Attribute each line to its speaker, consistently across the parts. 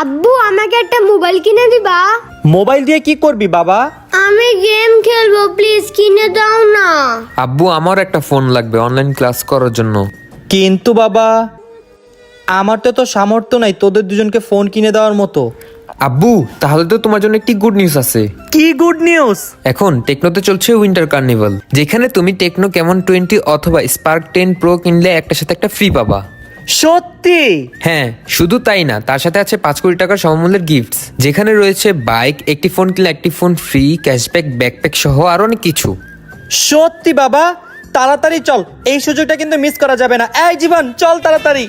Speaker 1: আব্বু আমাকে একটা মোবাইল কিনে দিবা?
Speaker 2: মোবাইল দিয়ে কি করবি বাবা?
Speaker 1: আমি গেম খেলবো, প্লিজ কিনে দাও না।
Speaker 3: আব্বু আমার একটা ফোন লাগবে অনলাইন ক্লাস করার জন্য।
Speaker 2: কিন্তু বাবা, আমার তো সামর্থ্য নাই তোদের দুজনকে ফোন কিনে দেওয়ার মতো।
Speaker 3: আব্বু তাহলে তো তোমার জন্য একটি গুড নিউজ আছে।
Speaker 2: কি গুড নিউজ?
Speaker 3: এখন টেকনোতে চলছে উইন্টার কার্নিভাল, যেখানে তুমি টেকনো ক্যামন 20 অথবা স্পার্ক 10 প্রো কিনলে একটার সাথে একটা ফ্রি পাবা।
Speaker 2: সত্যি?
Speaker 3: হ্যাঁ, শুধু তাই না, তার সাথে আছে 5 কোটি টাকার সমমূল্যের গিফটস, যেখানে রয়েছে বাইক, একটি ফোন কিনলে একটি ফোন ফ্রি, ক্যাশব্যাক, ব্যাকপ্যাক সহ আরো অনেক কিছু।
Speaker 2: সত্যি বাবা? তাড়াতাড়ি চল, এই সুযোগটা কিন্তু মিস করা যাবে না। এই জীবন, চল তাড়াতাড়ি।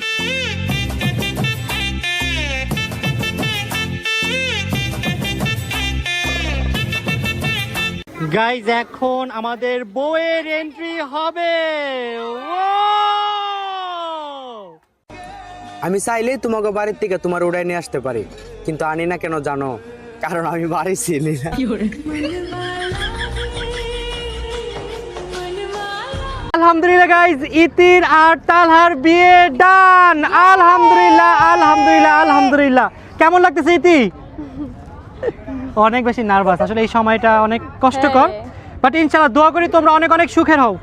Speaker 2: গাইজ, এখন আমাদের বউয়ের এন্ট্রি হবে।
Speaker 4: আমি চাইলেই তোমাকে বাড়ির থেকে তোমার উড়াই নিয়ে আসতে পারি, কিন্তু আনি না কেন জানো? কারণ আমি বাড়ি ছিলি না।
Speaker 2: আলহামদুলিল্লাহ গাইজ, ইতির আর তালহার বিয়ে ডান। আলহামদুলিল্লাহ আলহামদুলিল্লাহ আলহামদুলিল্লাহ। কেমন লাগতেছে ইতি? অনেক বেশি নার্ভাস, আসলে এই সময়টা অনেক কষ্টকর, বাট ইনশাআল্লাহ দোয়া করি তোমরা অনেক অনেক সুখের হও।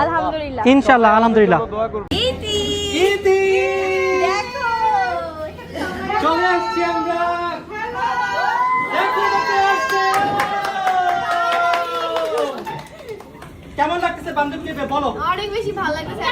Speaker 1: আলহামদুলিল্লাহ
Speaker 2: ইনশাআল্লাহ আলহামদুলিল্লাহ।
Speaker 1: ইতি
Speaker 2: ইতি
Speaker 1: দেখো
Speaker 2: চলে আসছি আমরা। দেখো দেখো আসছে। কেমন লাগতেছে বান্ধবীকে বলো?
Speaker 1: অনেক বেশি ভালো লাগছে।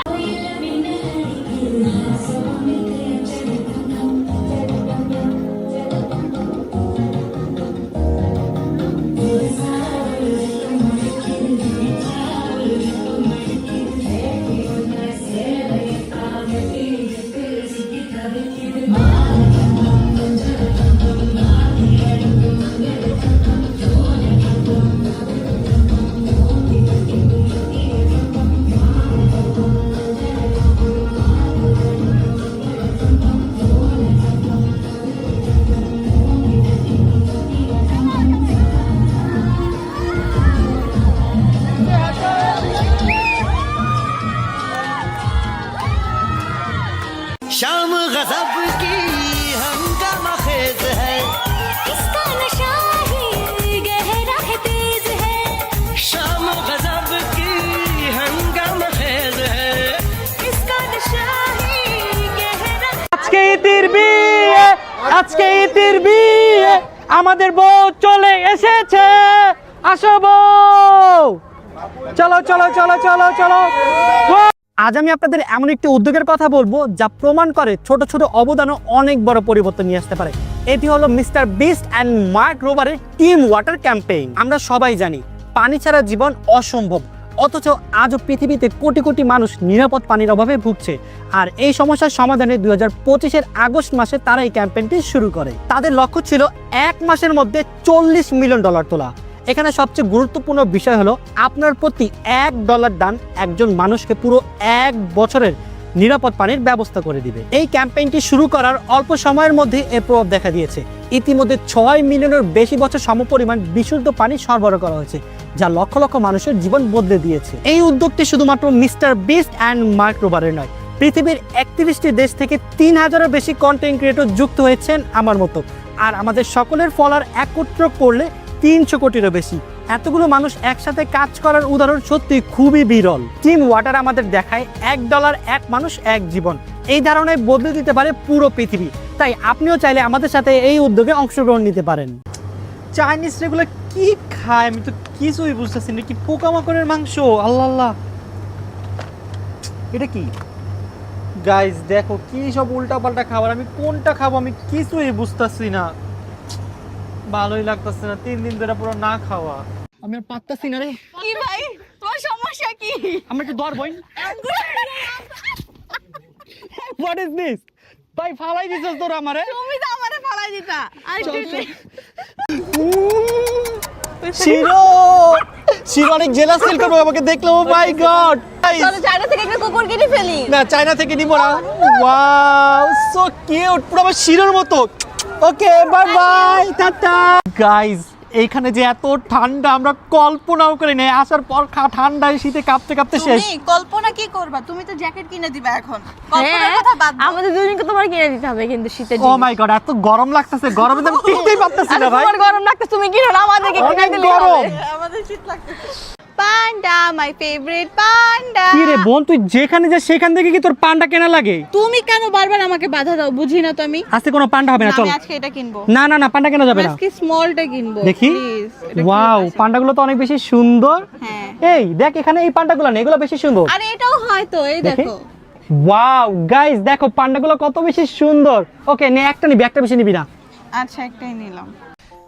Speaker 5: शाम गज़ब की हंगामा खेज है,
Speaker 6: इसका नशा ही गहरा है, तेज है।
Speaker 5: शाम गज़ब की हंगामा खेज है,
Speaker 6: इसका नशा ही गहरा।
Speaker 2: আজকে ইতির বিয়ে, আজকে ইতির বিয়ে, আমাদের বউ চলে এসেছে। আসো বউ, চলো চলো চলো চলো চলো। আজ আমি আপনাদের এমন একটি উদ্যোগের কথা বলবো যা প্রমাণ করে ছোট ছোট অবদানও অনেক বড় পরিবর্তন নিয়ে আসতে পারে। এটি হলো মিস্টার বিস্ট অ্যান্ড মার্ক রোবারের টিম ওয়াটার ক্যাম্পেইন। আমরা সবাই জানি পানি ছাড়া জীবন অসম্ভব, অথচ আজও পৃথিবীতে কোটি কোটি মানুষ নিরাপদ পানির অভাবে ভুগছে। আর এই সমস্যার সমাধানে 2025-এর আগস্ট মাসে তারা এই ক্যাম্পেইনটি শুরু করে। তাদের লক্ষ্য ছিল 1 মাসের মধ্যে $40 মিলিয়ন তোলা। এখানে সবচেয়ে গুরুত্বপূর্ণ বিষয় হলো আপনার প্রতি $1 দান একজন মানুষকে পুরো 1 বছরের নিরাপদ পানির ব্যবস্থা করে দিবে। এই ক্যাম্পেইনটি শুরু করার অল্প সময়ের মধ্যে এর প্রভাব দেখা দিয়েছে। ইতিমধ্যে 6 মিলিয়নের বেশি বছর সমপরিমাণ বিশুদ্ধ পানি সরবরাহ করা হয়েছে, যা লক্ষ লক্ষ মানুষের জীবন বদলে দিয়েছে। এই উদ্যোগটি শুধুমাত্র মিস্টার বিস্ট অ্যান্ড মার্ক রোবারের নয়, পৃথিবীর 31টি দেশ থেকে 3000-এরও বেশি কন্টেন্ট ক্রিয়েটর যুক্ত হয়েছেন আমার মতো। আর আমাদের সকলের ফলোয়ার একত্র করলে 300 কোটিরও বেশি। এতগুলো মানুষ একসাথে কাজ করার উদাহরণ সত্যি খুবই বিরল। টিম ওয়াটার আমাদের দেখায় $1 এক মানুষ এক জীবন। এই ধারণায় বদলে দিতে পারে পুরো পৃথিবী। তাই আপনিও চাইলে আমাদের সাথে এই উদ্যোগে অংশগ্রহণ নিতে পারেন। চাইনিজ এগুলো কি খায় আমি তো কিছুই বুঝতেছি না। কি পোকামাকড়ের মাংস? আল্লাহ আল্লাহ, এটা কি? গাইজ দেখো কি সব উল্টাপাল্টা খাবার, আমি কোনটা খাবো আমি কিছুই বুঝতেছি না। ভালোই লাগতেছে না, 3 দিন ধরে পুরো না খাওয়া। আমি আর পারতাছি না রে।
Speaker 6: কি ভাই, তোমার সমস্যা কি?
Speaker 2: আমরা একটু দর বই। What is this? ভাই ফালাই দিছস তোরা আমারে।
Speaker 6: তুমি তো আমারে ফালাই দিতা।
Speaker 2: শিরো, শিরো অনেক জেলাস ফিল করবে আমাকে দেখলে। ও মাই গড,
Speaker 6: চলো চায়না থেকে একটা কুকুর কিনে ফেলি।
Speaker 2: না চায়না থেকে নিব না। ওয়াও সো কিউট, পুরো আমার শিরোর মতো। Okay bye bye, tata. Guys এইখানে যে এত ঠান্ডা আমরা কল্পনাও করি নাই, আসার পর ঠান্ডায় শীতে কাঁপতে কাঁপতে শেষ।
Speaker 7: তুমি কল্পনা কি করবা? তুমি তো জ্যাকেট কিনে দিবা এখন। কল্পনার কথা বাদ দাও।
Speaker 8: আমাদের দুজনকে তোমার কিনে দিতে হবে কিন্তু শীতের
Speaker 2: ও মাই গড, এত গরম লাগতেছে, গরমে তো আমি টিকতেই পারতেছি না ভাই।
Speaker 8: তোমার গরম লাগতে তুমি কিনো না, আমাদেরকে কিনে
Speaker 2: অনেক
Speaker 8: দিলে
Speaker 2: গরম।
Speaker 8: হবে।
Speaker 7: আমাদের শীত লাগতেছে। পান্ডা, মাই ফেভারিট পান্ডা।
Speaker 2: কি রে বোন, তুই যেখানে যা সেখান থেকে কি তোর পান্ডা কেনা লাগে?
Speaker 7: তুমি কেন বারবার আমাকে বাধা দাও? বুঝি না তো আমি।
Speaker 2: আজকে কোনো পান্ডা হবে না, চল।
Speaker 7: আমি আজকে এটা কিনবো।
Speaker 2: না না না, পান্ডা কেনা যাবে না।
Speaker 7: আজকে স্মলটা কিনবো।
Speaker 2: দেখি।
Speaker 7: প্লিজ।
Speaker 2: ওয়াও, পান্ডাগুলো তো অনেক বেশি সুন্দর।
Speaker 7: হ্যাঁ।
Speaker 2: এই দেখ, এখানে এই পান্ডাগুলো নেই, এগুলো বেশি সুন্দর।
Speaker 7: আরে এটাও হয় তো, এই
Speaker 2: দেখি।
Speaker 7: দেখো।
Speaker 2: ওয়াও গাইস, দেখো পান্ডাগুলো কত বেশি সুন্দর। ওকে নে, একটা নিবি, একটা বেশি নিবি না।
Speaker 7: আচ্ছা, একটাই নিলাম।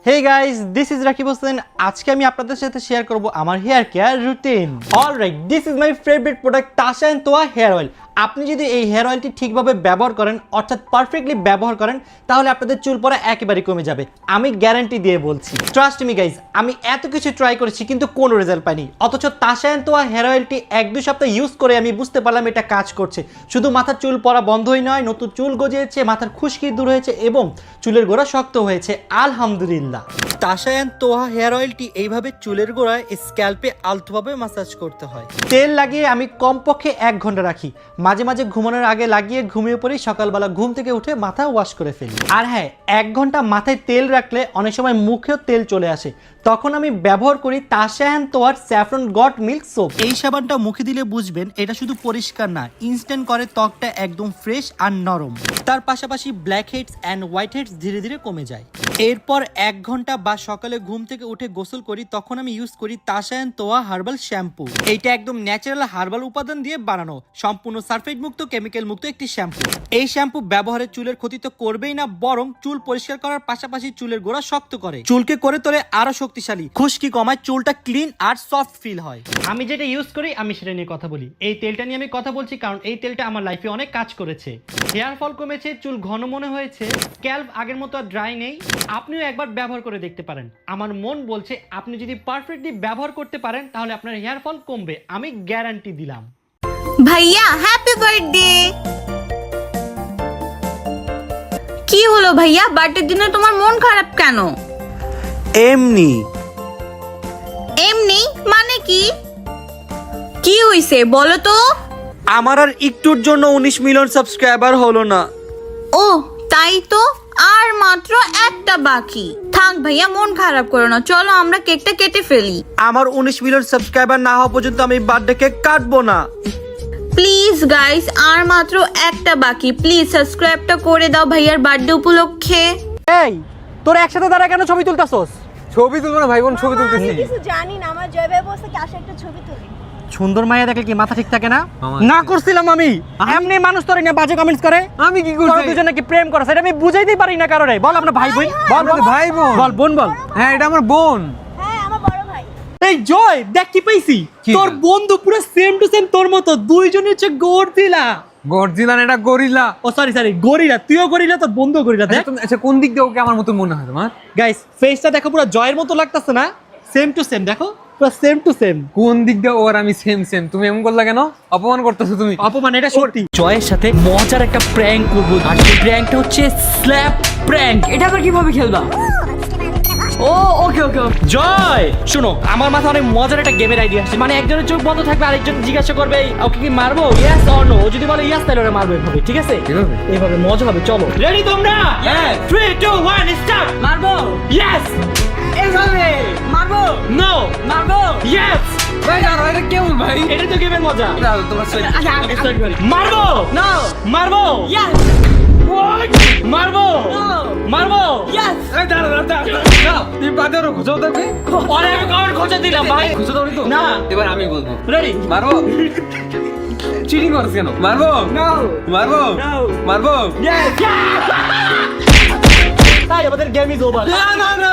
Speaker 2: Hey guys, this is Rakib Hossain. আজকে আমি আপনাদের সাথে শেয়ার করব আমার hair care routine. Alright, this is my favourite product Tasa and Toya hair oil. আপনি যদি এই হেয়ার অয়েলটি ঠিকভাবে ব্যবহার করেন, অর্থাৎ পারফেক্টলি ব্যবহার করেন, তাহলে আপনাদের চুল পড়া একেবারে কমে যাবে। আমি গ্যারান্টি দিয়ে বলছি। ট্রাস্ট মি গাইস, আমি এত কিছু ট্রাই করেছি কিন্তু কোনো রেজাল্ট পাইনি। অথচ তাসা এন্ড তোয়া হেয়ার অয়েলটি 1-2 সপ্তাহ ইউজ করে আমি বুঝতে পারলাম এটা কাজ করছে। শুধু মাথার চুল পড়া বন্ধই নয়, নতুন চুল গজিয়েছে, মাথার খুশকি দূর হয়েছে এবং চুলের গোড়া শক্ত হয়েছে, আলহামদুলিল্লাহ। তাসা এন্ড তোয়া হেয়ার অয়েলটি এইভাবে চুলের গোড়ায় স্ক্যাল্পে আলতোভাবে মাসাজ করতে হয়। তেল লাগিয়ে আমি কমপক্ষে 1 ঘন্টা রাখি। মাঝে মাঝে ঘুমানোর আগে লাগিয়ে ঘুমিয়ে পড়ি, সকালবেলা ঘুম থেকে উঠে মাথা ওয়াশ করে ফেলি। আর হ্যাঁ, 1 ঘন্টা মাথায় তেল রাখলে অনেক সময় মুখেও তেল চলে আসে, তখন আমি ব্যবহার করি তাসা এন্ড তোয়ার স্যাফরন গট মিল্ক সোপ। এই সাবানটা মুখে দিলে বুঝবেন এটা শুধু পরিষ্কার না, ইনস্ট্যান্ট করে ত্বকটা একদম ফ্রেশ আর নরম। তার পাশাপাশি black heads and white heads ধীরে ধীরে কমে যায়। এরপর 1 ঘন্টা বা সকালে ঘুম থেকে উঠে গোসল করি, তখন আমি ইউজ করি Tasa and Toya herbal shampoo. এইটা একদম ন্যাচারাল হার্বাল উপাদান দিয়ে বানানো, সম্পূর্ণ সালফেট মুক্ত, কেমিক্যাল মুক্ত একটি শ্যাম্পু। এই শ্যাম্পু ব্যবহারে চুলের ক্ষতি তো করবেই না, বরং চুল পরিষ্কার করার পাশাপাশি চুলের গোড়া শক্ত করে, চুলকে করে তোলে আরো শক্তিশালী, খুশকি কমায়, চুলটা ক্লিন আর সফট ফিল হয়। আমি যেটা ইউজ করি আমি সেটা নিয়ে কথা বলি। এই তেলটা নিয়ে আমি কথা বলছি কারণ এই তেলটা আমার লাইফে অনেক কাজ করেছে। হেয়ার ফল কমেছে, চুল ঘন মনে হয়েছে, স্ক্যাল্প আগের মতো আর ড্রাই নেই। আপনিও একবার ব্যবহার করে দেখতে পারেন। আমার মন বলছে আপনি যদি পারফেক্টলি ব্যবহার করতে পারেন তাহলে আপনার হেয়ার ফল কমবে, আমি গ্যারান্টি দিলাম।
Speaker 7: ভাইয়া, হ্যাপি বার্থডে। কি হলো ভাইয়া, বার্থডের দিনে তোমার মন খারাপ কেন?
Speaker 4: এমনি
Speaker 7: এমনি মানে কি? কি হইছে বলো তো?
Speaker 4: আমার আর একটুর জন্য 19 মিলিয়ন সাবস্ক্রাইবার হলো না।
Speaker 7: ও তাই তো, আর মাত্র একটা বাকি। থাক ভাইয়া, মন খারাপ করো না, চলো আমরা কেকটা কেটে ফেলি।
Speaker 4: আমার 19 মিলিয়ন সাবস্ক্রাইবার না হওয়া পর্যন্ত আমি বার্থডে কেক কাটবো না।
Speaker 7: প্লিজ গাইস, আর মাত্র একটা বাকি, প্লিজ সাবস্ক্রাইবটা করে দাও ভাইয়ার বার্থডে উপলক্ষে।
Speaker 2: এই তোর একসাথে দাঁড়া কেন ছবি তুলতাছস?
Speaker 9: ছবি তুলবো না ভাই বোন, ছবি তুলতেছি।
Speaker 6: কিছু জানি না, আমার জয় ভাই বলছে কি আসে একটা ছবি তুলি।
Speaker 2: সুন্দর মাইয়া দেখলে কি মাথা ঠিক থাকে না? না করছিলাম আমি। এমনি মানুষ তোরে নিয়ে বাজে কমেন্টস করে।
Speaker 9: আমি কি
Speaker 2: তোরা
Speaker 9: করছি?
Speaker 2: দুজনে কি প্রেম করছ? এটা আমি বুঝাইতেই পারি না কারোরে। বল আমরা ভাই বোন। বল
Speaker 9: আমরা তো ভাই বোন।
Speaker 2: বল বোন বল।
Speaker 9: হ্যাঁ, এটা আমার বোন।
Speaker 6: হ্যাঁ, আমার বড় ভাই।
Speaker 2: এই জয়, দেখ কি পাইছি।
Speaker 9: কি?
Speaker 2: তোর বন্ধু পুরো সেম টু সেম তোর মতো, দুইজনে হচ্ছে গর্জিলা।
Speaker 9: গর্জিলা না, এটা গরিলা।
Speaker 2: ও সরি গরিলা, তুইও গরিলা, তোর বন্ধু গরিলা। দেখ
Speaker 9: আচ্ছা, কোন দিক দিয়ে ওকে আমার মতো মনে হয় তোমার?
Speaker 2: গাইস, ফেসটা দেখো, পুরো জয়ের মতো লাগতেছে না? সেম টু সেম, দেখো পুরো সেম টু সেম।
Speaker 9: কোন দিক দিয়ে ওর আমি সেম সেম? তুমি এমন করলা কেন? অপমান করতেছো তুমি।
Speaker 2: অপমান, এটা সত্যি। জয়ের সাথে মজার একটা প্র্যাঙ্ক করবো, আর সেই প্র্যাঙ্কটা হচ্ছে স্ল্যাপ প্র্যাঙ্ক। এটা আবার কিভাবে খেলবা? ও ওকে ওকে জয়, শোনো, আমার মাথায় অনেক মজার একটা গেমের আইডিয়া আসছে। মানে একজনের চোখ বন্ধ থাকবে, আরেকজন জিজ্ঞাসা করবে ওকে কি মারবো, ইয়েস অর নো। ও যদি বলে ইয়েস তাহলে ওরা মারবে এভাবে, ঠিক আছে?
Speaker 9: কিভাবে?
Speaker 2: এভাবে মজা হবে। চলো, রেডি তোমরা? হ্যাঁ, 3 2 1 স্টার্ট। মারবো, ইয়েস। এভাবে মারবো, নো। মারবো, ইয়েস।
Speaker 9: ভাই দাঁড়াও, এটা কেমন ভাই?
Speaker 2: এটা তো গেমের মজা।
Speaker 9: দাঁড়াও, তোমার সাথে
Speaker 2: মারবো, নো। মারবো, ইয়েস। মারবো, নো। মারবো, ইয়েস।
Speaker 9: এই দাঁড়াও, তুমি বাজারও খোঁজো দেখবে।
Speaker 2: আরে আমি কাউন্ট খোঁজা দিলাম ভাই।
Speaker 9: খোঁজো দাও তো
Speaker 2: না।
Speaker 9: এবার আমি বলবো।
Speaker 2: রেডি?
Speaker 9: মারবো। চিটিং করছ কেন? মারবো,
Speaker 2: নো।
Speaker 9: মারবো,
Speaker 2: No.
Speaker 9: মারবো।
Speaker 2: ইয়েস। তাই আমাদের গেম ইজ ওভার।
Speaker 9: না না না,